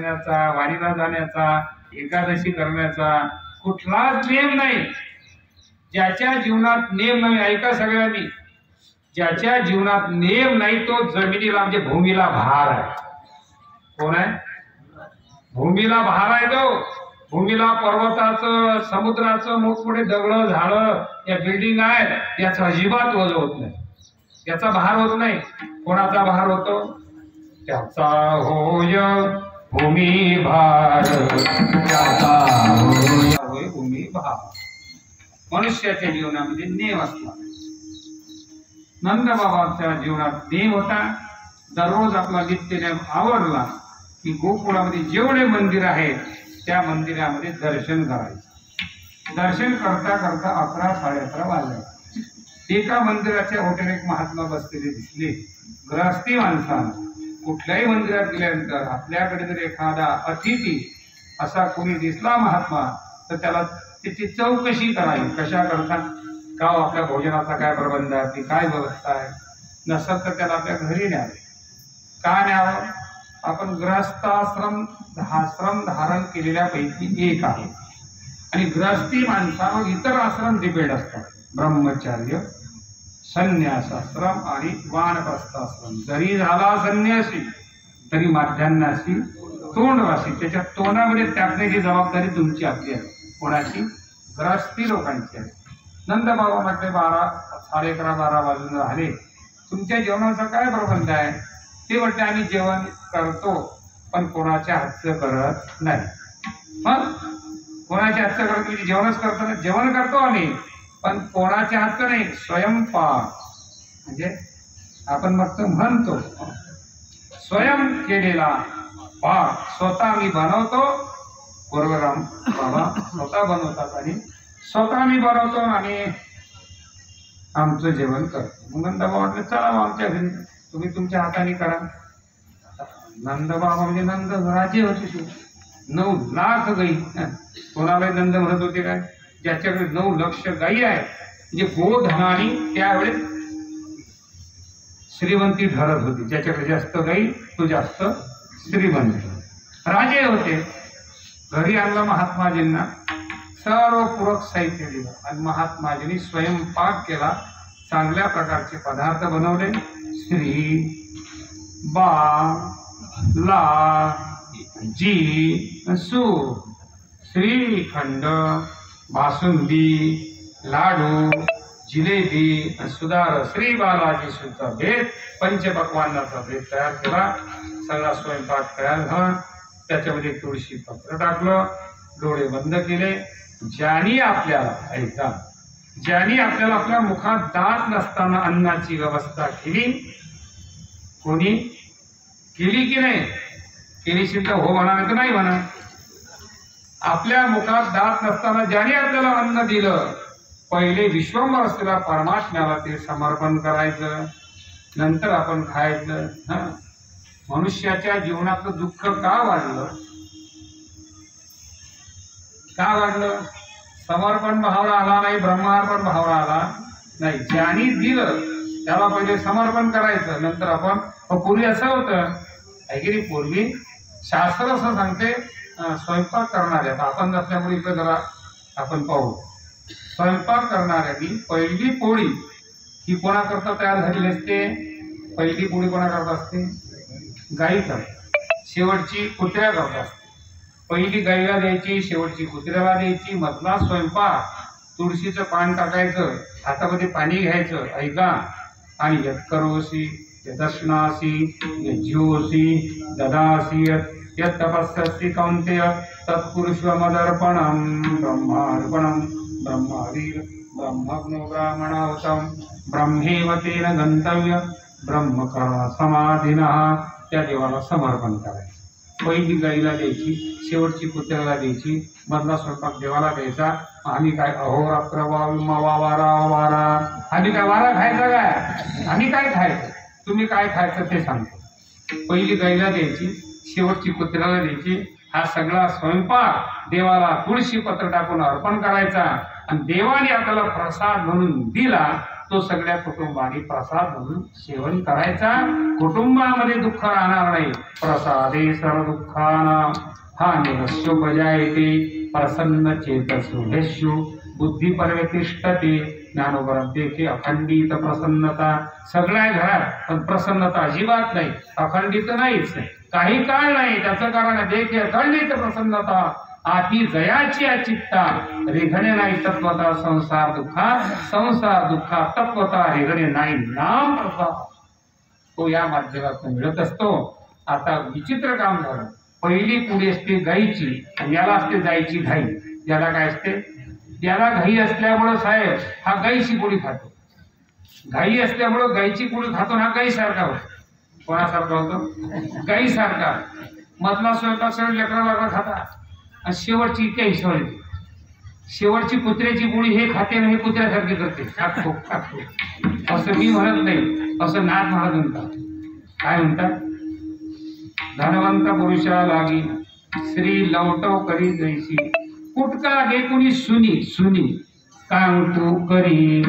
फिरण्याचा, वारीला जाण्याचा, एकादशी करण्याचा कुठलाच नियम नाही. ज्याच्या जीवनात नेम नाही, ऐका सगळ्यांनी, ज्याच्या जीवनात नेम नाही तो जमिनीला म्हणजे भूमीला भार आहे. कोण आहे? भूमीला भार आहे तो. भूमीला पर्वताचं, समुद्राचं, मोठमोठे दगड, झाडं, या बिल्डिंग आहेत, याचा अजिबात वजन होत नाही, याचा भार होत नाही. कोणाचा भार होतो? त्याचा होय भूमी भार, त्याचा होय भूमी भार. मनुष्याच्या जीवनामध्ये नेम असला. नंदबाबांच्या जीवनात नेम होता. दररोज आपला नित्यनेम आवरला की गोकुळामध्ये जेवढे मंदिर आहेत त्या मंदिरामध्ये दर्शन करायचं. दर्शन करता करता 11, 11:30 वाजले. एका मंदिराच्या हॉटेल एक महात्मा बसलेले दिसले. ग्रहस्थी माणसानं कुठल्याही मंदिरात गेल्यानंतर आपल्याकडे जर एखादा अतिथी असा कोणी दिसला महात्मा तर त्याला त्याची चौकशी करावी. कशा करता? का आपल्या भोजनाचा काय प्रबंध आहे, ती काय व्यवस्था आहे. नसेल तर त्याला आपल्या घरी न्यावे. का न्यावं? आपण गृहस्थाश्रम धारण केलेल्या पैकी एक आहे. आणि गृहस्थी माणसावर इतर आश्रम डिपेंड असतात. ब्रह्मचर्य, संन्यासाश्रम आणि वानप्रस्थाश्रम. जरी झाला संन्यासी तरी माध्यान्हासी, तोंडवासी. त्याच्या तोंडामध्ये टाकण्याची जबाबदारी तुमची आपली आहे. कोणाची? गृहस्थी लोकांची आहे. नंदबाबा म्हटले 12, 11:30, 12 वाजून राहिले. तुमच्या जेवणाचा काय प्रबंध आहे? ते म्हटले आम्ही जेवण करतो पण कोणाच्या हातचं करत नाही. मग कोणाच्या हातचं करत म्हणजे जेवणच करतो ना? जेवण करतो आम्ही पण कोणाच्या हातचं नाही. स्वयंपाक म्हणजे आपण फक्त म्हणतो, स्वयं केलेला पाक स्वतः मी बनवतो. बरोबर बाबा स्वतः बनवतात आणि स्वतः मी बनवतो आणि आमचं जेवण करतो. मग नंदबाबा म्हटलं चला आमच्या घरी, तुम्ही तुमच्या हाताने करा. नंदबाबा म्हणजे नंद राजे होते ते. 9 लाख गाई. कोणाला नंद म्हणत होते काय? ज्याच्याकडे 9 लक्ष गाई आहे म्हणजे गोधनाने त्यावेळेस श्रीमंती ठरत होती. ज्याच्याकडे जास्त गाई तो जास्त श्रीमंत. राजे होते. घरी आणलं महात्माजींना, सर्व पूरक साहित्य दिलं आणि महात्माजींनी स्वयंपाक केला. चांगल्या प्रकारचे पदार्थ बनवले. श्री, बा, ला, जी, सू, श्रीखंड, बासुंदी, लाडू, जिलेबी, सुधार, श्री बालाजी सुद्धा भेद, पंचपक्वान्नाचा भेद तयार केला. सगळा स्वयंपाक तयार झाला. त्याच्यामध्ये तुळशी पत्र टाकलं, डोळे बंद केले. ज्यानी आपल्याला ऐका, ज्यानी आपल्याला आपल्या मुखात दात नसताना अन्नाची व्यवस्था केली, कोणी केली की नाही? केली तर हो म्हणा, नाही तर नाही म्हणा. आपल्या मुखात दात नसताना ज्याने आपल्याला अन्न दिलं, पहिले विश्वंभर असलेला परमात्म्याला ते समर्पण करायचं, नंतर आपण खायचं. मनुष्याच्या जीवनातलं दुःख का वाढलं? का वाढलं? समर्पण भावना आला नाही, ब्रह्मार्पण भावना आला नाही. ज्याने दिलं त्याला पहिले समर्पण करायचं, नंतर आपण. पूर्वी असं होतं ऐकली, पूर्वी शास्त्र असं सांगते स्वयंपाक करणाऱ्या, आपण नसल्यामुळे इकडे जरा आपण पाहू. स्वयंपाक करणाऱ्यांनी पहिली पोळी ही कोणाकरता तयार झालेली असते? पहिली पोळी कोणाकरता असते? गाई करता. शेवटची कुत्र्या करता असते. पहिली गाईला द्यायची, शेवटची कुत्र्याला द्यायची. मधला स्वयंपाक तुळशीचं पान टाकायचं, हातामध्ये पाणी घ्यायचं, ऐका, आणि यत् करोसि यदश्नासि यज्जोसि ददासि यत् तपस्यसि कौन्तेय तत्कुरुष्वमदर्पणं ब्रह्मार्पणं ब्रह्मावीर ब्रह्मग्नो ब्राह्मणाहुतं ब्रह्मेव तेन गन्तव्य ब्रह्मकर्म समाधिनः. त्या देवाला समर्पण करायचं. पहिली गाईला द्यायची, शेवटची कुत्र्याला द्यायची, मधला स्वयंपाक देवाला द्यायचा. आम्ही काय अहोरात्र वारा, आम्ही काय वारा खायचा काय? आम्ही काय खायचं? तुम्ही काय खायचं ते सांगतो. पहिली गाईला द्यायची, शेवटची कुत्र्याला द्यायची. हा सगळा स्वयंपाक देवाला तुळशी पत्र टाकून अर्पण करायचा आणि देवाने आपल्याला प्रसाद म्हणून दिला तो सगळ्या कुटुंबाने प्रसाद म्हणून सेवन करायचा. कुटुंबामध्ये दुःख राहणार नाही. प्रसादे सर्व दुःखाना हा निरस्योपजायते प्रसन्न चेतसु बुद्धी परवेतिष्ठते. ज्ञानोबरात देखे अखंडित प्रसन्नता. सगळ्या घरात पण प्रसन्नता अजिबात नाही, अखंडित नाहीच, काही काळ नाही. त्याचं कारण देखे अखंडित प्रसन्नता आती जयाची अचित्ता. रेघणे नाही तत्वता संसार दुःखा तत्वता रेघणे नाही नाम प्रसाद. तो या माध्यमातून मिळत असतो. आता विचित्र काम झालं. पहिली पुढे असते गाईची आणि याला असते जायची घाई. याला काय असते, याला घाई असल्यामुळं साहेब हा गाईची पोळी खातो. घाई असल्यामुळं गाईची पोळी खातो. हा गाई सारखा होतो. कोणासारखा होतो, गाई सारखा. मधला स्वयंपाक सगळं लेकरा बाकरा खाता आणि शेवटची इतक्या हिशोब येते. शेवटची कुत्र्याची पोळी हे खाते आणि हे कुत्र्यासारखी करते. खातो असं मी म्हणत नाही, असं नाथ म्हणत म्हणतात. काय म्हणतात, धनवंत पुरुषा लागी श्री लवटव करी जैसी. कुटका घे कुणी सुनी कांतू करी